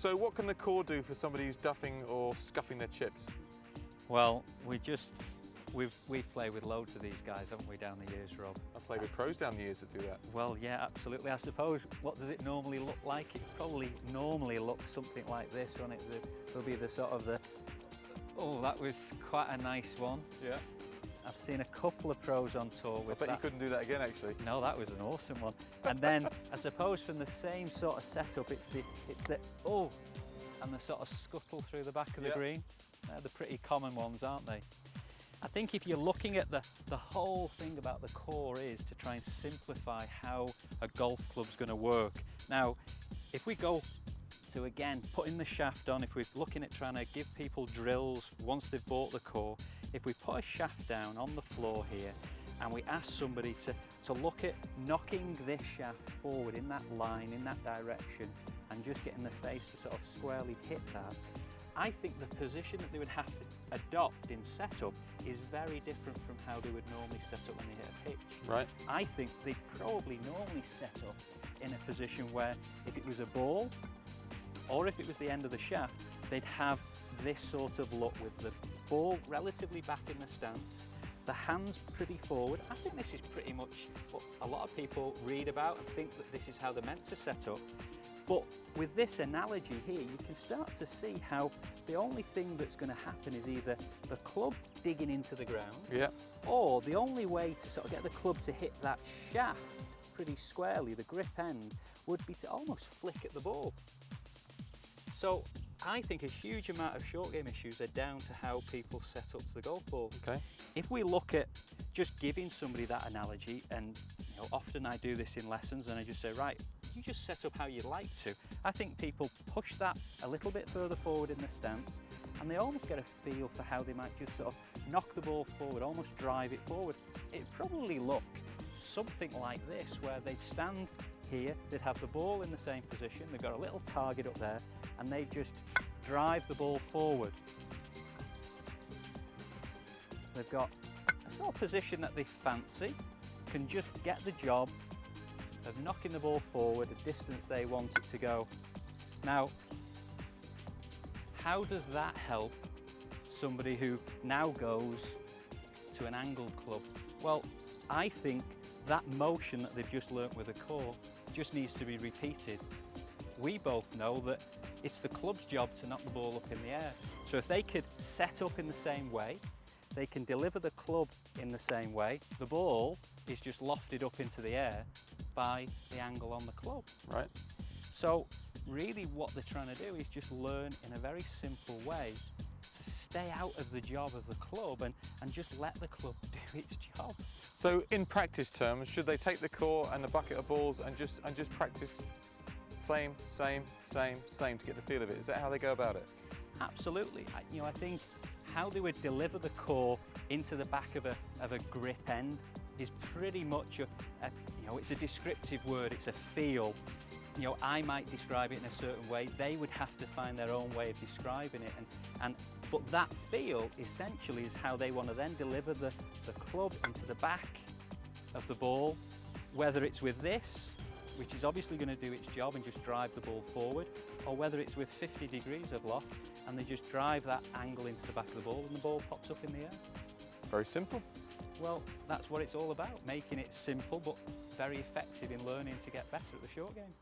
So what can the core do for somebody who's duffing or scuffing their chips? Well, we've played with loads of these guys, haven't we, down the years, Rob? I've played with pros down the years that do that. Well, yeah, absolutely. I suppose, what does it normally look like? It probably normally looks something like this, won't it? There'll be the sort of the, oh, that was quite a nice one. Yeah. I've seen a couple of pros on tour with that. I bet you couldn't do that again, actually. No, that was an awesome one. And then, I suppose from the same sort of setup, it's the oh, and the sort of scuttle through the back of the green. They're the pretty common ones, aren't they? I think if you're looking at the whole thing about the core is to try and simplify how a golf club's going to work. Now, if we go to, again, putting the shaft on, if we're looking at trying to give people drills once they've bought the core, if we put a shaft down on the floor here and we ask somebody to look at knocking this shaft forward in that line, in that direction, and just getting the face to sort of squarely hit that, I think the position that they would have to adopt in setup is very different from how they would normally set up when they hit a pitch. Right. I think they probably normally set up in a position where if it was a ball or if it was the end of the shaft, they'd have this sort of look with the ball relatively back in the stance, the hands pretty forward. I think this is pretty much what a lot of people read about and think that this is how they're meant to set up. But with this analogy here, you can start to see how the only thing that's going to happen is either the club digging into the ground, or the only way to sort of get the club to hit that shaft pretty squarely, the grip end, would be to almost flick at the ball. So I think a huge amount of short game issues are down to how people set up to the golf ball. Okay. If we look at just giving somebody that analogy, and often I do this in lessons and I just say, right, you just set up how you'd like to. I think people push that a little bit further forward in the stance and they almost get a feel for how they might just sort of knock the ball forward, almost drive it forward. It'd probably look something like this, where they'd stand here, they'd have the ball in the same position, they've got a little target up there, and they just drive the ball forward. They've got a sort of position that they fancy, can just get the job of knocking the ball forward a distance they want it to go. Now, how does that help somebody who now goes to an angled club? Well, I think that motion that they've just learnt with the core just needs to be repeated. We both know that it's the club's job to knock the ball up in the air. So if they could set up in the same way, they can deliver the club in the same way, the ball is just lofted up into the air by the angle on the club. Right. So really what they're trying to do is just learn in a very simple way to stay out of the job of the club and just let the club do its job. So in practice terms, should they take the core and the bucket of balls and just practice same to get the feel of it? Is that how they go about it? Absolutely. I think how they would deliver the core into the back of a grip end is pretty much it's a descriptive word, it's a feel. I might describe it in a certain way, they would have to find their own way of describing it, but that feel essentially is how they want to then deliver the club into the back of the ball, whether it's with this, which is obviously going to do its job and just drive the ball forward, or whether it's with 50 degrees of loft and they just drive that angle into the back of the ball and the ball pops up in the air. Very simple. Well, that's what it's all about, making it simple but very effective in learning to get better at the short game.